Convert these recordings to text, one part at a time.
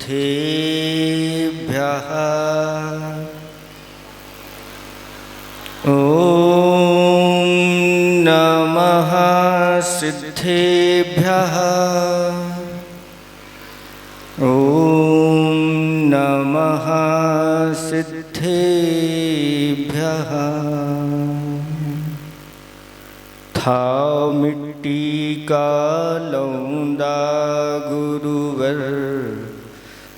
सिद्धेभ्यः ॐ नमः सिद्धेभ्यः ॐ नमः सिद्धेभ्यः। था मिट्टी का लौंदा गुरुवर,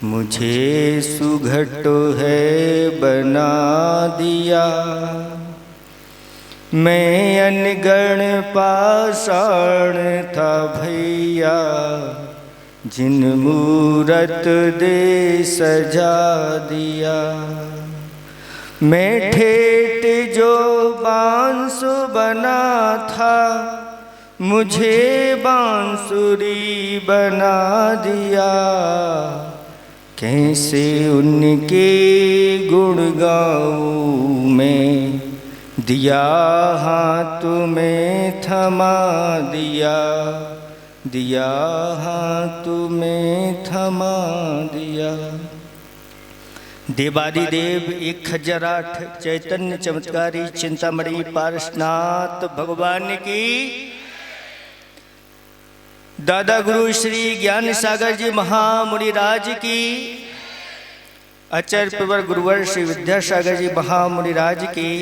मुझे सुघट है बना दिया। मैं अनगढ़ पाषाण था भैया, जिन मूरत दे सजा दिया। मैं ठेठ जो बांस बना था, मुझे बांसुरी बना दिया। कैसे उनके गुण गाऊं मैं, दिया हाथ में थमा दिया, दिया हाथ में थमा दिया। देवादिदेव 1008 चैतन्य चमत्कारी चिंतामणि पारसनाथ भगवान की, दादा गुरु श्री ज्ञान सागर जी महामुनिराज की, आचार्य प्रवर गुरुवर श्री विद्यासागर जी महामुनिराज की,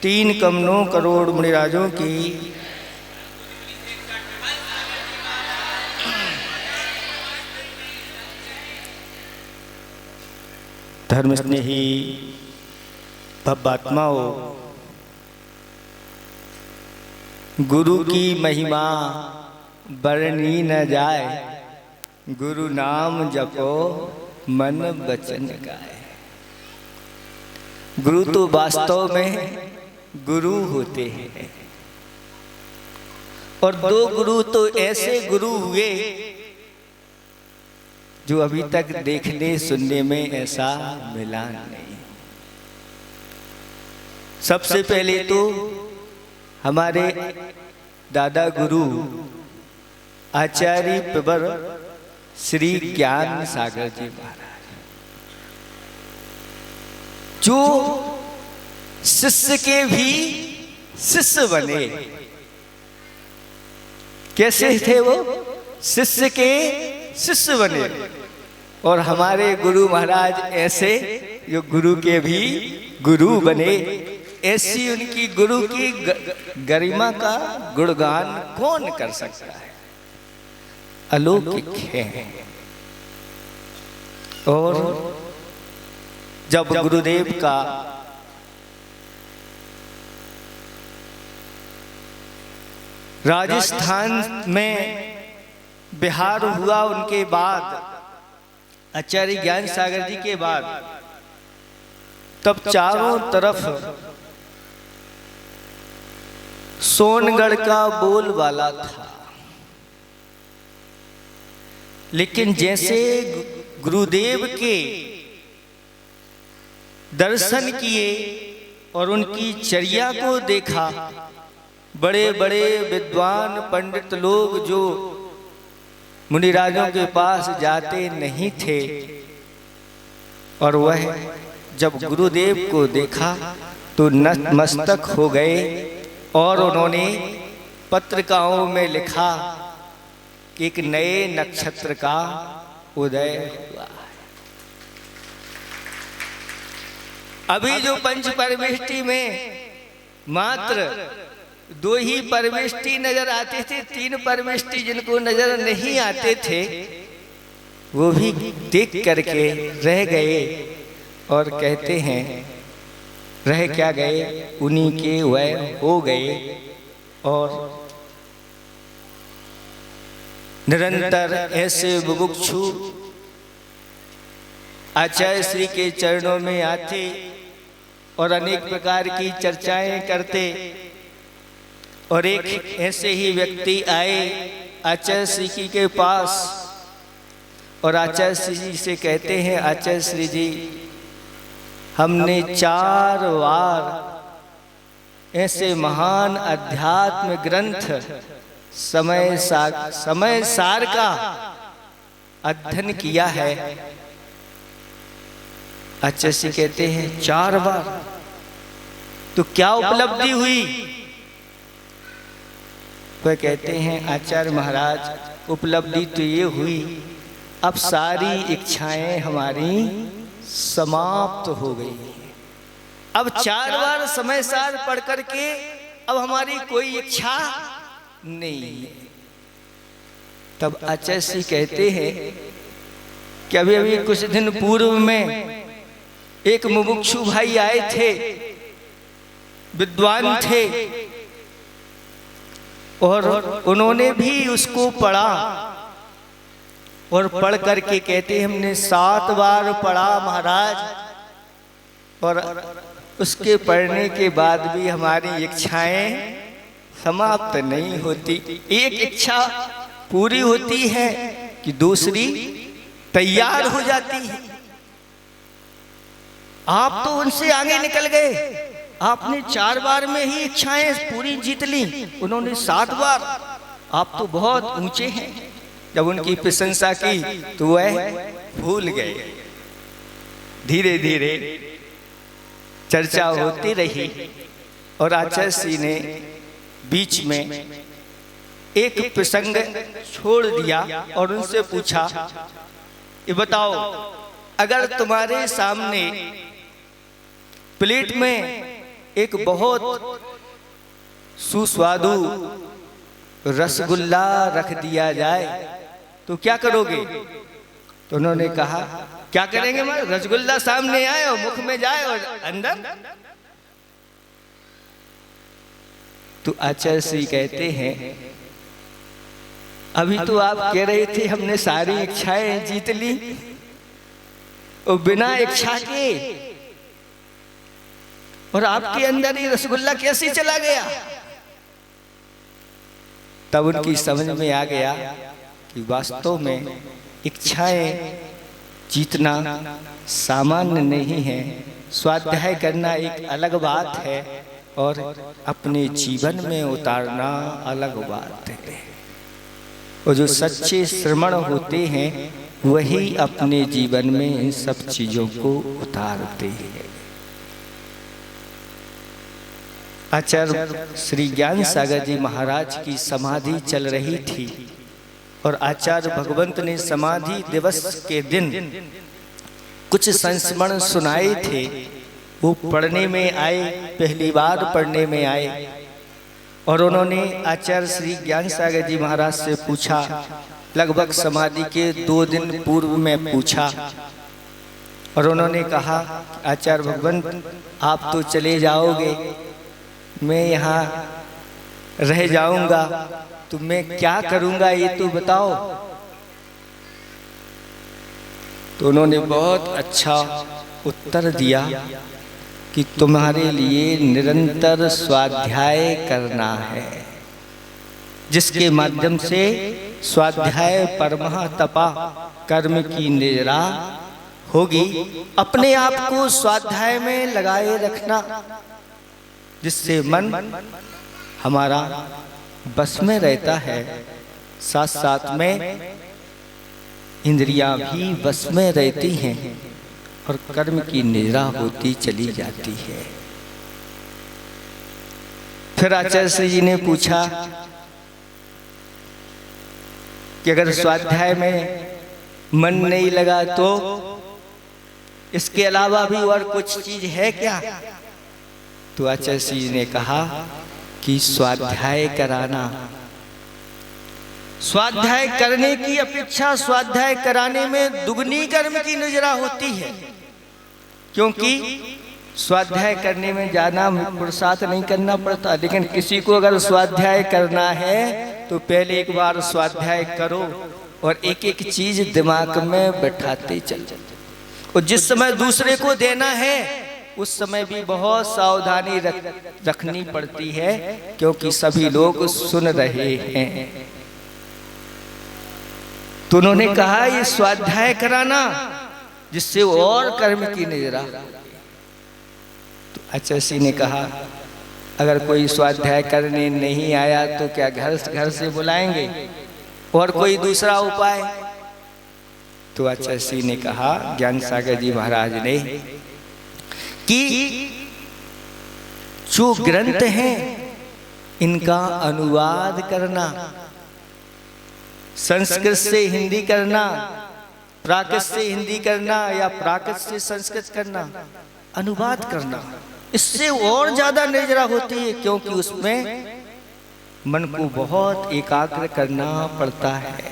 3,9 करोड़ मुनिराजों की, धर्म स्नेही भव्यात्माओं, गुरु की महिमा वर्णी न जाए। गुरु नाम जपो मन वचन गाए। गुरु तो वास्तव में गुरु होते हैं, और 2 गुरु तो ऐसे गुरु हुए जो अभी तक देखने सुनने में ऐसा मिला नहीं। सबसे पहले तो हमारे दादा गुरु आचार्य प्रवर श्री ज्ञान सागर जी महाराज, जो शिष्य के भी शिष्य बने। कैसे थे वो? शिष्य के शिष्य बने। और हमारे गुरु महाराज ऐसे जो गुरु के भी गुरु बने। ऐसी उनकी गुरु की गरिमा का गुणगान कौन कर सकता है? अलौकिक है। और जब गुरुदेव का राजस्थान में बिहार हुआ, उनके बाद आचार्य ज्ञान सागर जी के बाद, तब चारों तरफ सोनगढ़ का बोलबाला था। लेकिन जैसे गुरुदेव के दर्शन किए और उनकी चर्या को देखा, बड़े बड़े विद्वान पंडित लोग जो मुनिराजों के पास जाते नहीं थे, और वह जब गुरुदेव को देखा तो नतमस्तक हो गए। और उन्होंने पत्रिकाओं में लिखा कि एक नए नक्षत्र का उदय हुआ है। अभी जो पंच परमेष्टि में मात्र 2 ही परमेष्टि नजर आते थे, 3 परमेष्टि जिनको नजर नहीं आते थे, वो भी देख करके रह गए। और कहते हैं रह क्या गए, उन्हीं के वह हो गए। और निरंतर ऐसे बुभुक्षु आचार्य श्री के चरणों में आते और अनेक प्रकार की चर्चाएं करते। और एक ऐसे ही व्यक्ति आए आचार्य श्री के पास और आचार्य श्री जी से कहते हैं, आचार्य श्री जी, हमने 4 बार ऐसे महान अध्यात्म ग्रंथ समय सार का अध्ययन किया है। आचार्य कहते हैं 4 बार, तो क्या उपलब्धि हुई? वह कहते हैं आचार्य महाराज उपलब्धि तो ये हुई, अब सारी इच्छाएं हमारी समाप्त हो गई। अब 4 बार समय सार पढ़ करके अब हमारी कोई इच्छा नहीं है। तब आचार्य जी कहते हैं कि अभी अभी कुछ दिन पूर्व में एक मुमुक्षु भाई आए थे, विद्वान थे, और उन्होंने भी उसको पढ़ा और पढ़ करके कहते हमने 7 बार पढ़ा महाराज, और उसके पढ़ने के बाद भी हमारी इच्छाएं समाप्त नहीं होती। एक इच्छा पूरी होती है कि दूसरी तैयार हो जाती है। आप तो उनसे आगे निकल गए, आपने 4 बार में ही इच्छाएं पूरी जीत ली, उन्होंने 7 बार। आप तो बहुत ऊंचे हैं। जब उनकी प्रशंसा की तो वह भूल गए। धीरे धीरे चर्चा होती रही और आचार्य जी ने बीच में एक प्रसंग छोड़ दिया और उनसे पूछा, ये बताओ, अगर तुम्हारे सामने प्लेट में एक बहुत सुस्वादु रसगुल्ला रख दिया जाए तो क्या करोगे? तो उन्होंने कहा, क्या करेंगे? मैं रसगुल्ला सामने आए और मुख में जाए और अंदर। तो आचार्य जी कहते हैं, अभी तो आप कह रहे थे हमने सारी इच्छाएं जीत ली, और बिना इच्छा के, और आपके अंदर ही रसगुल्ला कैसे चला गया? तब उनकी समझ में आ गया कि वास्तव में इच्छाएं जीतना सामान्य नहीं है। स्वाध्याय करना एक अलग बात है और अपने जीवन में उतारना अलग बात है। और जो सच्चे श्रमण होते हैं वही अपने जीवन में इन सब चीजों को उतारते हैं। आचार्य श्री ज्ञान सागर जी महाराज की समाधि चल रही थी और आचार्य भगवंत ने समाधि दिवस के दिन कुछ संस्मरण सुनाए थे। वो पढ़ने में आए, पहली बार पढ़ने में आए, और उन्होंने आचार्य श्री ज्ञान सागर जी महाराज से पूछा, लगभग समाधि के 2 दिन पूर्व में पूछा, और उन्होंने कहा, आचार्य भगवंत आप तो चले जाओगे, मैं यहाँ रह जाऊंगा, तो मैं क्या करूंगा ये तो बताओ। तो उन्होंने बहुत अच्छा उत्तर दिया कि तुम्हारे लिए निरंतर स्वाध्याय करना है, जिसके माध्यम से स्वाध्याय परमः तपा कर्म की निजरा होगी। अपने आप को स्वाध्याय में लगाए रखना, जिससे मन हमारा बस में रहता है, साथ साथ में इंद्रियां भी बस में रहती हैं और कर्म की निजरा होती चली जाती है। फिर आचार्य जी ने पूछा कि अगर स्वाध्याय में मन नहीं लगा तो इसके अलावा भी और कुछ चीज है क्या? तो आचार्य जी ने कहा कि स्वाध्याय कराना। स्वाध्याय करने की अपेक्षा स्वाध्याय कराने में दुगनी कर्म की निजरा होती है, क्योंकि स्वाध्याय करने में ज्यादा पुरुषार्थ नहीं करना पड़ता। लेकिन किसी को अगर स्वाध्याय करना है तो पहले एक बार स्वाध्याय करो और एक एक चीज दिमाग में बैठाते चलो, और जिस समय दूसरे को देना है उस समय भी बहुत सावधानी रखनी पड़ती है, क्योंकि सभी लोग सुन रहे हैं। तो उन्होंने कहा ये स्वाध्याय कराना, जिससे और कर्म की निजरा। तो आचार्य जी ने कहा अगर कोई स्वाध्याय करने नहीं आया तो क्या घर से बुलाएंगे और कोई दूसरा उपाय? तो आचार्य श्री ने कहा, ज्ञान सागर जी महाराज ने, कि जो ग्रंथ हैं इनका अनुवाद करना, संस्कृत से हिंदी करना, प्राकृत से हिंदी करना या प्राकृत से संस्कृत करना, अनुवाद करना, इससे और ज्यादा नजरा होती है, क्योंकि उसमें मन को बहुत एकाग्र करना पड़ता है।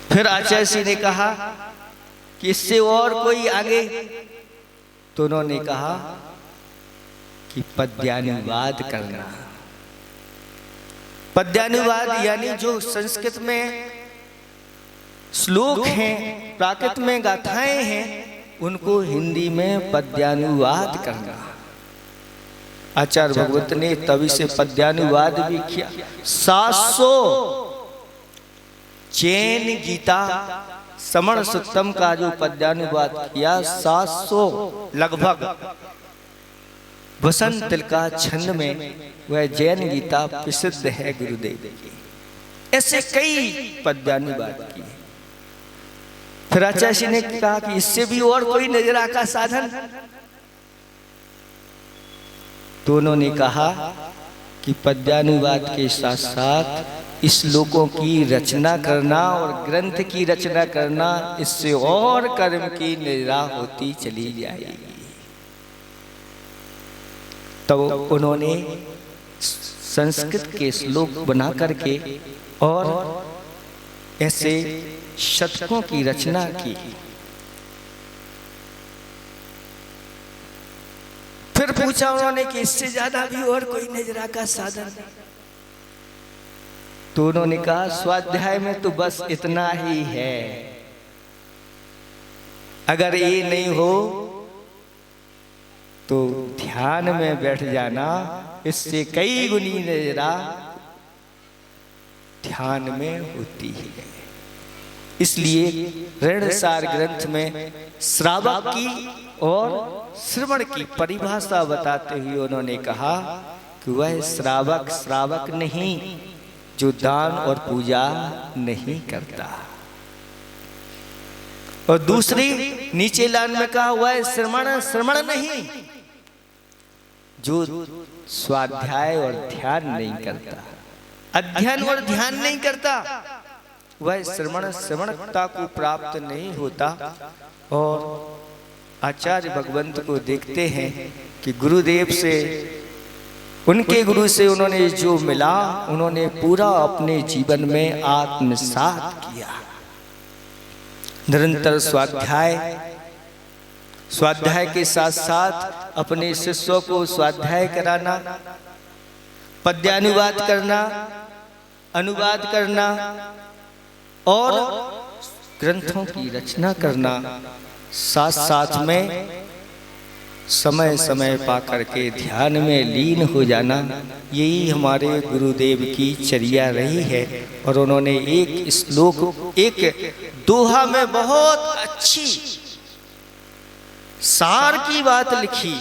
फिर आचार्य श्री ने कहा कि इससे और कोई आगे, तो उन्होंने कहा कि पद्यानुवाद करना। पद्यानुवाद यानी जो संस्कृत में श्लोक हैं, प्राकृत में गाथाएं हैं, उनको हिंदी में पद्यानुवाद करना। आचार्य भगवत ने तभी से पद्यानुवाद भी किया। 700 जैन गीता समण सुत्तम का जो पद्यानुवाद किया, 700 लगभग वसंत का छंद में वह जैन गीता प्रसिद्ध है गुरुदेव की। ऐसे कई पद्यानुवाद किए। फिर आचार्य जी ने कहा कि इससे भी और कोई नजरा का साधन, तो उन्होंने कहा कि पद्यानुवाद के साथ साथ श्लोकों की रचना करना और ग्रंथ की रचना करना, इससे और कर्म की नजरा होती चली जाएगी। तो उन्होंने संस्कृत के श्लोक बना करके और ऐसे शतकों की रचना की। फिर पूछा उन्होंने कि इससे ज्यादा भी और कोई नजरा का साधन, तो उन्होंने कहा स्वाध्याय में तो बस इतना ही है, अगर ये नहीं हो तो ध्यान में बैठ जाना, इससे कई गुनी नजरा ध्यान में होती है। इसलिए ऋणसार ग्रंथ में श्रावक की और श्रवण की परिभाषा बताते हुए उन्होंने कहा कि वह श्रावक नहीं जो दान और पूजा नहीं करता। और दूसरी नीचे लाइन में कहा वह श्रवण नहीं जो स्वाध्याय और ध्यान नहीं करता, अध्ययन और ध्यान नहीं करता, वह श्रवणता को प्राप्त नहीं होता। और आचार्य भगवंत को देखते हैं कि गुरुदेव से, उनके गुरु से उन्होंने जो मिला उन्होंने पूरा अपने जीवन में आत्मसात किया। निरंतर स्वाध्याय के साथ साथ अपने शिष्यों को स्वाध्याय कराना, पद्यानुवाद करना, अनुवाद करना और ग्रंथों की रचना करना, साथ साथ में समय समय पा करके ध्यान में लीन हो जाना, यही हमारे गुरुदेव की चर्या रही है। और उन्होंने एक श्लोक, एक दोहा में बहुत अच्छी सार की बात लिखी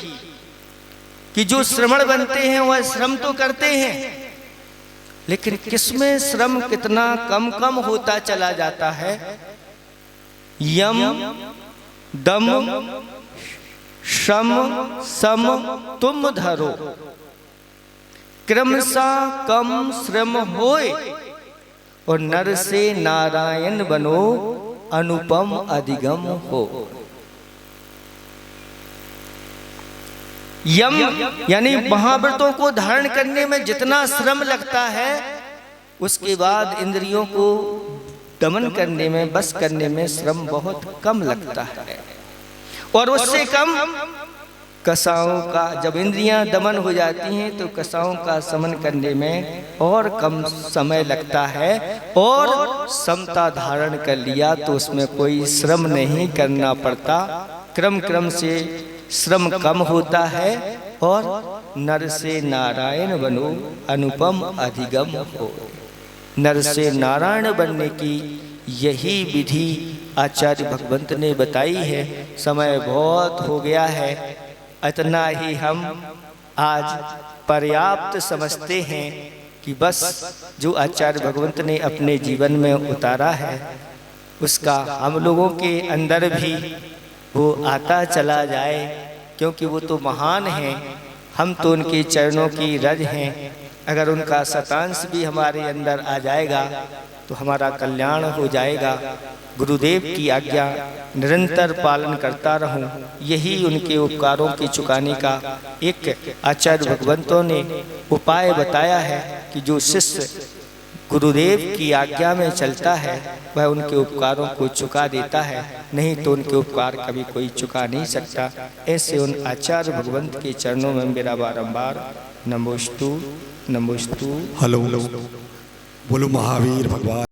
कि जो श्रवण बनते हैं वह श्रम तो करते हैं, लेकिन किसमें श्रम कितना कम होता चला जाता है। यम दम शम सम तुम धरो, क्रमशः कम श्रम होए और नर से नारायण बनो, अनुपम अधिगम हो। यम यानी महाव्रतों को धारण करने में जितना श्रम लगता है, उसके बाद इंद्रियों को दमन करने में, बस करने में श्रम बहुत कम लगता है। और उससे कम कसाओं का, जब इंद्रियां दमन हो जाती हैं तो कसाओं का समन करने में और कम समय लगता है। और समता धारण कर लिया तो उसमें कोई श्रम नहीं करना पड़ता, क्रम से श्रम कम होता है। और नर से नारायण बनो, अनुपम अधिगम हो। नर से नारायण बनने की यही विधि आचार्य भगवंत ने बताई है। समय बहुत हो गया है, इतना ही हम आज पर्याप्त समझते हैं कि बस जो आचार्य भगवंत ने अपने जीवन में उतारा है उसका हम लोगों के अंदर भी वो आता चला जाए, क्योंकि वो तो महान हैं, हम तो उनके चरणों की रज हैं। अगर उनका शतांश भी हमारे अंदर आ जाएगा तो हमारा कल्याण हो जाएगा। गुरुदेव की आज्ञा निरंतर पालन करता रहूं, यही उनके उपकारों के चुकाने का एक आचार्य भगवंतों ने उपाय बताया है कि जो शिष्य गुरुदेव की आज्ञा में चलता है वह उनके उपकारों को चुका देता है, नहीं तो उनके उपकार कभी कोई चुका नहीं सकता। ऐसे उन आचार्य भगवंत के चरणों में मेरा बारंबार नमोस्तु नमोस्तु। हेलो, बोलो महावीर भगवान